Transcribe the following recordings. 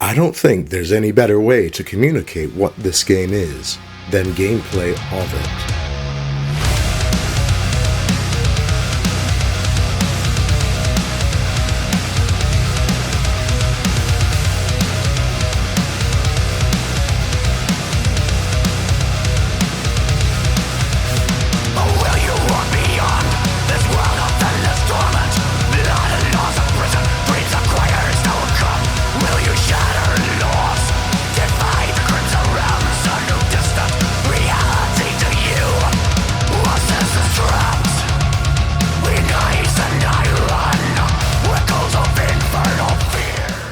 I don't think there's any better way to communicate what this game is than gameplay of it.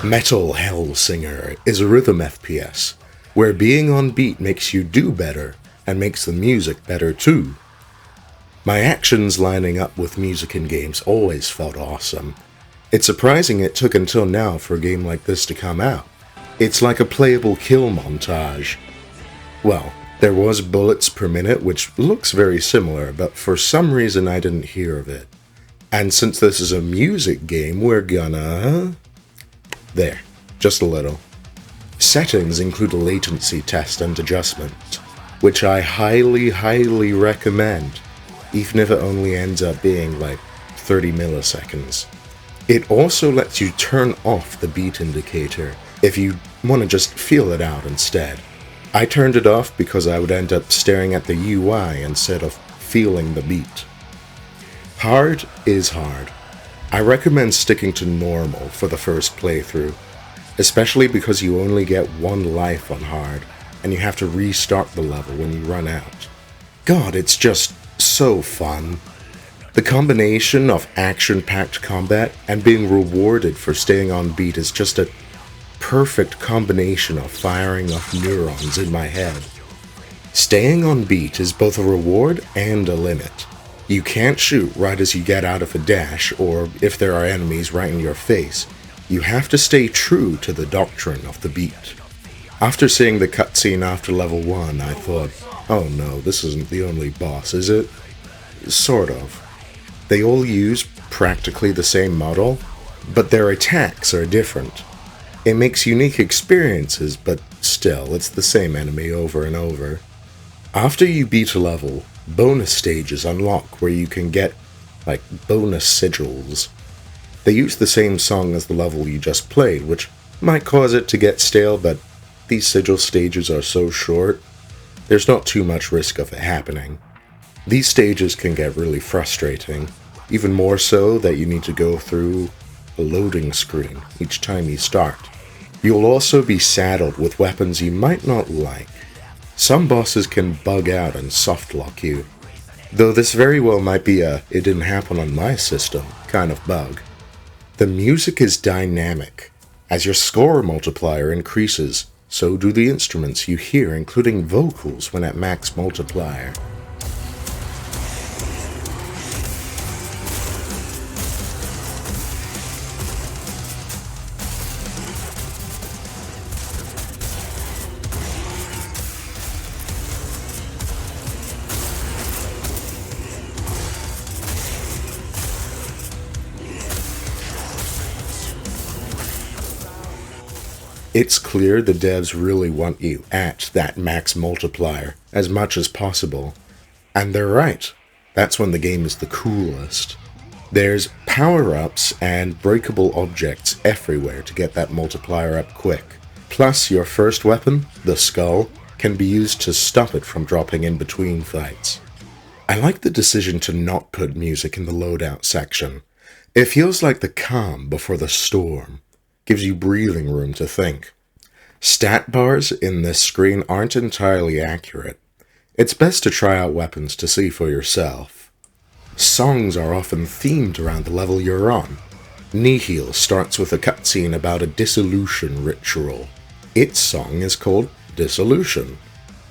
Metal Hellsinger is a rhythm FPS, where being on beat makes you do better, and makes the music better too. My actions lining up with music in games always felt awesome. It's surprising it took until now for a game like this to come out. It's like a playable kill montage. Well, there was bullets per minute, which looks very similar, but for some reason I didn't hear of it. And since this is a music game, we're gonna... There, just a little. Settings include a latency test and adjustment, which I highly recommend, even if it only ends up being like 30 milliseconds. It also lets you turn off the beat indicator if you want to just feel it out instead. I turned it off because I would end up staring at the UI instead of feeling the beat. Hard is hard. I recommend sticking to normal for the first playthrough, especially because you only get one life on hard, and you have to restart the level when you run out. God, it's just so fun. The combination of action-packed combat and being rewarded for staying on beat is just a perfect combination of firing off neurons in my head. Staying on beat is both a reward and a limit. You can't shoot right as you get out of a dash, or if there are enemies right in your face. You have to stay true to the doctrine of the beat. After seeing the cutscene after level 1, I thought, oh no, this isn't the only boss, is it? Sort of. They all use practically the same model, but their attacks are different. It makes unique experiences, but still, it's the same enemy over and over. After you beat a level, bonus stages unlock where you can get, like, bonus sigils. They use the same song as the level you just played, which might cause it to get stale, but these sigil stages are so short, there's not too much risk of it happening. These stages can get really frustrating, even more so that you need to go through a loading screen each time you start. You'll also be saddled with weapons you might not like. Some bosses can bug out and softlock you, though this very well might be a "it didn't happen on my system" kind of bug. The music is dynamic. As your score multiplier increases, so do the instruments you hear, including vocals when at max multiplier. It's clear the devs really want you at that max multiplier as much as possible. And they're right. That's when the game is the coolest. There's power-ups and breakable objects everywhere to get that multiplier up quick. Plus, your first weapon, the skull, can be used to stop it from dropping in between fights. I like the decision to not put music in the loadout section. It feels like the calm before the storm. Gives you breathing room to think. Stat bars in this screen aren't entirely accurate. It's best to try out weapons to see for yourself. Songs are often themed around the level you're on. Nihil starts with a cutscene about a dissolution ritual. Its song is called Dissolution.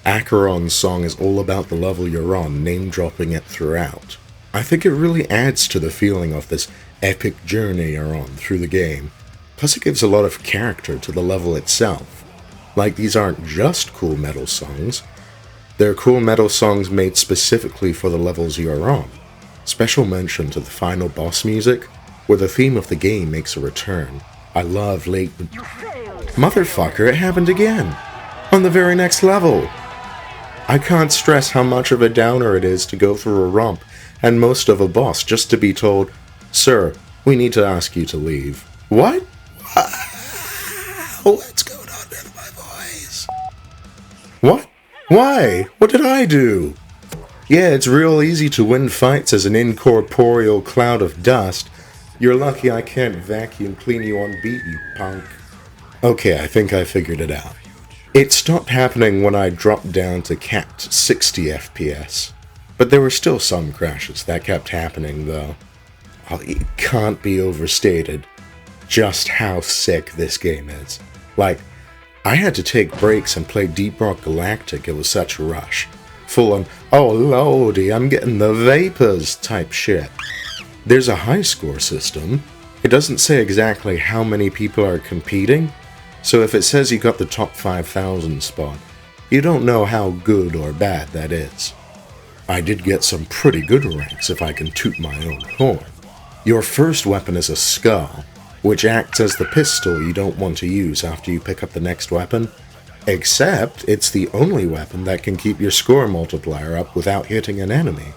Acheron's song is all about the level you're on, name-dropping it throughout. I think it really adds to the feeling of this epic journey you're on through the game. Plus it gives a lot of character to the level itself. Like, these aren't just cool metal songs. They're cool metal songs made specifically for the levels you're on. Special mention to the final boss music, where the theme of the game makes a return. I love late... Motherfucker, it happened again. On the very next level. I can't stress how much of a downer it is to go through a romp and most of a boss just to be told, "Sir, we need to ask you to leave." What? What's going on with my voice? What? Why? What did I do? Yeah, it's real easy to win fights as an incorporeal cloud of dust. You're lucky I can't vacuum clean you on beat, you punk. Okay, I think I figured it out. It stopped happening when I dropped down to capped 60 FPS. But there were still some crashes that kept happening, though. Oh, it can't be overstated just how sick this game is. Like, I had to take breaks and play Deep Rock Galactic, it was such a rush. Full on, oh lordy, I'm getting the vapors type shit. There's a high score system. It doesn't say exactly how many people are competing, so if it says you got the top 5,000 spot, you don't know how good or bad that is. I did get some pretty good ranks if I can toot my own horn. Your first weapon is a skull, which acts as the pistol you don't want to use after you pick up the next weapon, except it's the only weapon that can keep your score multiplier up without hitting an enemy.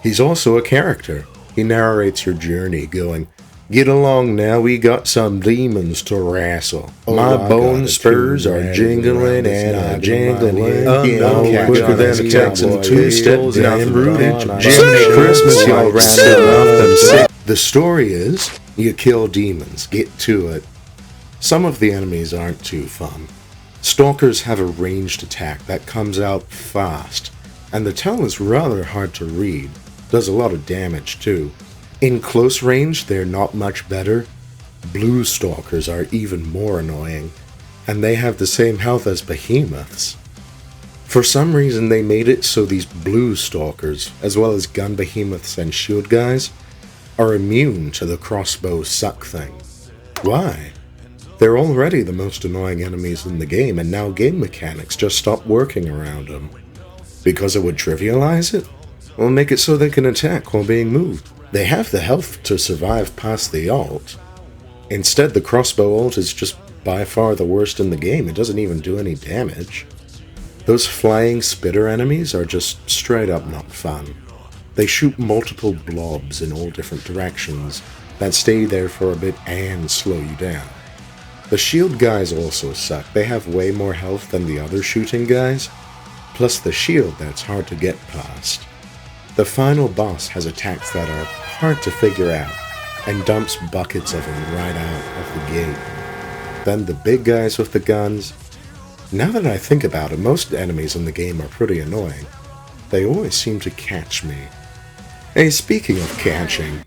He's also a character. He narrates your journey going, "Get along now, we got some demons to wrestle. My bone spurs are jingling and I'm jingling in. Quicker than a Texan two-step, nothing rooted. Jimmy Christmas, y'all wrestling off them sick." The story is, you kill demons, get to it. Some of the enemies aren't too fun. Stalkers have a ranged attack that comes out fast, and the tell is rather hard to read. Does a lot of damage too. In close range, they're not much better. Blue stalkers are even more annoying, and they have the same health as behemoths. For some reason, they made it so these blue stalkers, as well as gun behemoths and shield guys, are immune to the crossbow suck thing. Why? They're already the most annoying enemies in the game, and now game mechanics just stop working around them. Because it would trivialize it? Well, make it so they can attack while being moved. They have the health to survive past the ult. Instead, the crossbow ult is just by far the worst in the game. It doesn't even do any damage. Those flying spitter enemies are just straight up not fun. They shoot multiple blobs in all different directions that stay there for a bit and slow you down. The shield guys also suck. They have way more health than the other shooting guys, plus the shield that's hard to get past. The final boss has attacks that are hard to figure out, and dumps buckets of them right out of the gate. Then the big guys with the guns. Now that I think about it, most enemies in the game are pretty annoying. They always seem to catch me. Hey, speaking of catching,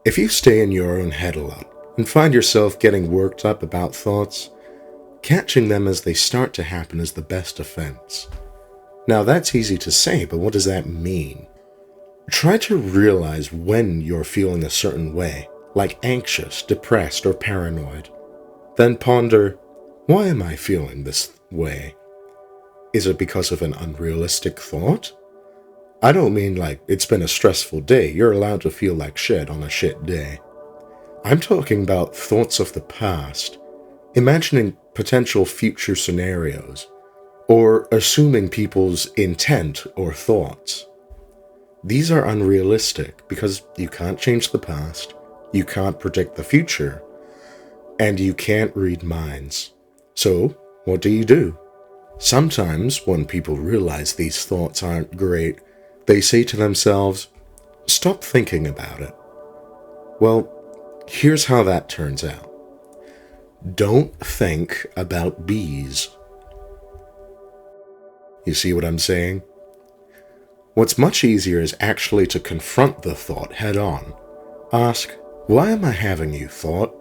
if you stay in your own head a lot, and find yourself getting worked up about thoughts, catching them as they start to happen is the best defense. Now that's easy to say, but what does that mean? Try to realize when you're feeling a certain way, like anxious, depressed, or paranoid. Then ponder, why am I feeling this way? Is it because of an unrealistic thought? I don't mean like it's been a stressful day. You're allowed to feel like shit on a shit day. I'm talking about thoughts of the past, imagining potential future scenarios, or assuming people's intent or thoughts. These are unrealistic because you can't change the past, you can't predict the future, and you can't read minds. So, what do? Sometimes, when people realize these thoughts aren't great, they say to themselves, "Stop thinking about it." Well, here's how that turns out. Don't think about bees. You see what I'm saying? What's much easier is actually to confront the thought head on. Ask, why am I having you, thought?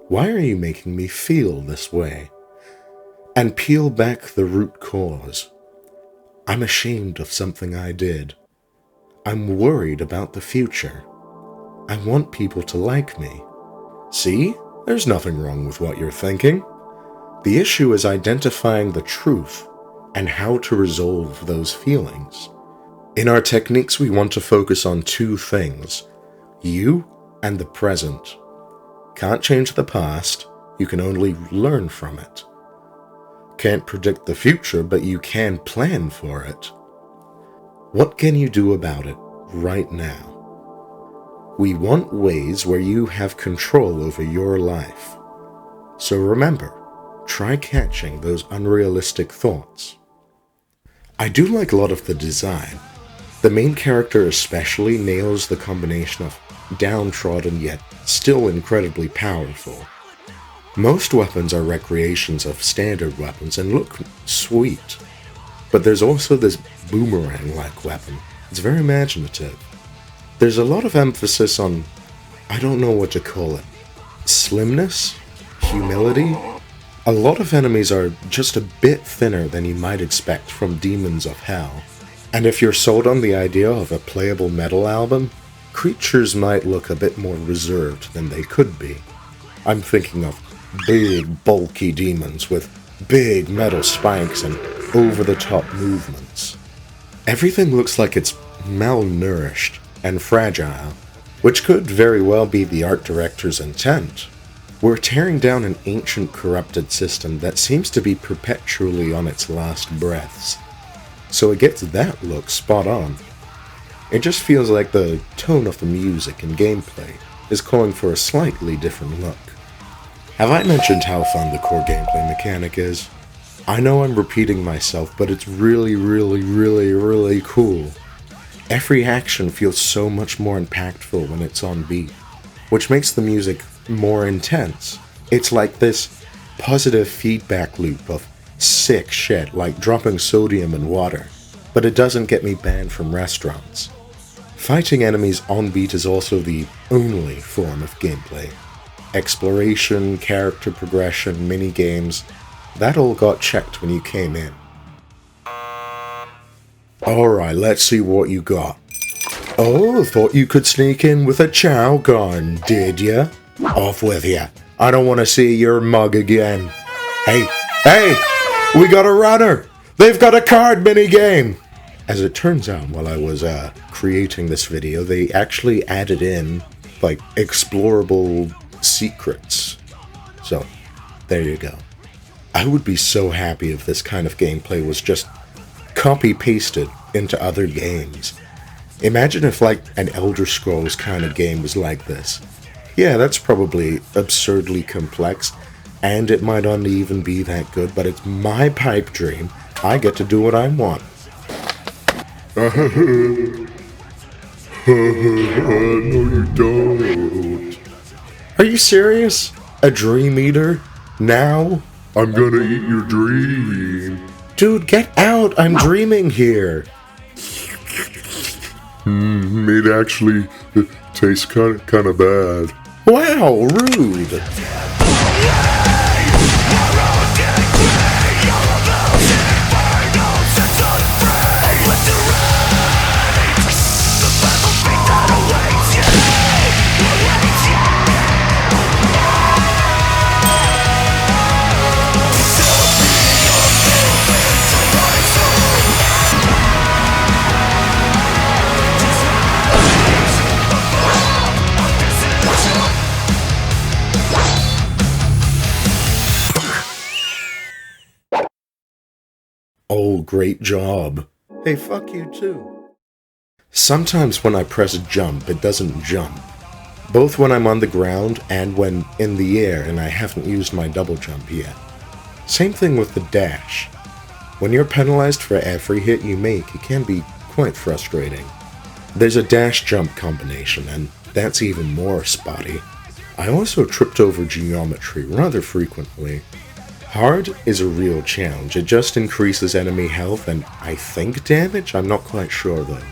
Why are you making me feel this way? And peel back the root cause. I'm ashamed of something I did. I'm worried about the future. I want people to like me. See? There's nothing wrong with what you're thinking. The issue is identifying the truth and how to resolve those feelings. In our techniques, we want to focus on two things: you and the present. Can't change the past, you can only learn from it. can't predict the future, but you can plan for it. What can you do about it right now? We want ways where you have control over your life. So remember, try catching those unrealistic thoughts. I do like a lot of the design. The main character especially nails the combination of downtrodden yet still incredibly powerful. Most weapons are recreations of standard weapons and look sweet, but there's also this boomerang-like weapon. It's very imaginative. There's a lot of emphasis on, I don't know what to call it, slimness? Humility? A lot of enemies are just a bit thinner than you might expect from demons of hell. And if you're sold on the idea of a playable metal album, creatures might look a bit more reserved than they could be. I'm thinking of big, bulky demons with big metal spikes and over-the-top movements. Everything looks like it's malnourished and fragile, which could very well be the art director's intent. We're tearing down an ancient corrupted system that seems to be perpetually on its last breaths, so it gets that look spot on. It just feels like the tone of the music and gameplay is calling for a slightly different look. Have I mentioned how fun the core gameplay mechanic is? I know I'm repeating myself, but it's really cool. Every action feels so much more impactful when it's on beat, which makes the music more intense. It's like this positive feedback loop of sick shit, like dropping sodium in water, but it doesn't get me banned from restaurants. Fighting enemies on beat is also the only form of gameplay. Exploration, character progression, mini-games, that all got checked when you came in. Alright, let's see what you got. Oh, thought you could sneak in with a chow gun, did ya? Off with ya. I don't want to see your mug again. Hey, we got a runner! They've got a card minigame! As it turns out, while I was creating this video, they actually added in, like, explorable secrets. So, there you go. I would be so happy if this kind of gameplay was just copy-pasted into other games. Imagine if, like, an Elder Scrolls kind of game was like this. Yeah, that's probably absurdly complex, and it might not even be that good, but it's my pipe dream. I get to do what I want. No, you don't. Are you serious? A dream eater? Now? I'm gonna eat your dream. Dude, get out! I'm dreaming here. It actually tastes kind of bad. Wow, rude. Oh, great job. Hey, fuck you too. Sometimes when I press jump, it doesn't jump. Both when I'm on the ground and when in the air and I haven't used my double jump yet. Same thing with the dash. When you're penalized for every hit you make, it can be quite frustrating. There's a dash jump combination, and that's even more spotty. I also tripped over geometry rather frequently. Hard is a real challenge. It just increases enemy health and, I think, damage? I'm not quite sure though.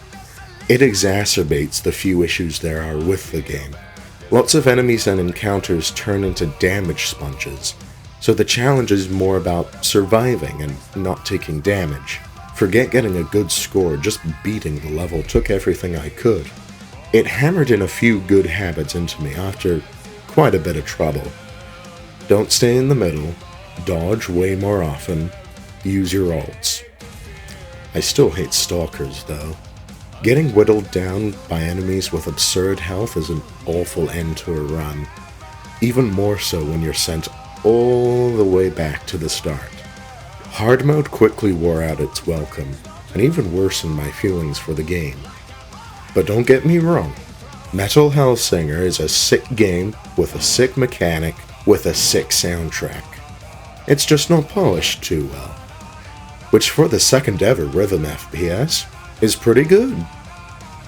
It exacerbates the few issues there are with the game. Lots of enemies and encounters turn into damage sponges, so the challenge is more about surviving and not taking damage. Forget getting a good score, just beating the level took everything I could. It hammered in a few good habits into me after quite a bit of trouble. Don't stay in the middle. Dodge way more often, use your ults. I still hate stalkers though. Getting whittled down by enemies with absurd health is an awful end to a run. Even more so when you're sent all the way back to the start. Hard mode quickly wore out its welcome, and even worsened my feelings for the game. But don't get me wrong, Metal Hellsinger is a sick game with a sick mechanic with a sick soundtrack. It's just not polished too well. Which for the second ever rhythm FPS is pretty good.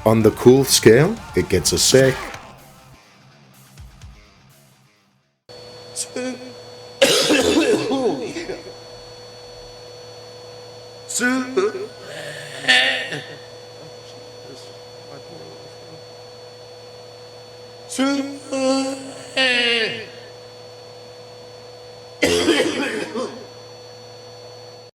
On the cool scale, it gets a sick.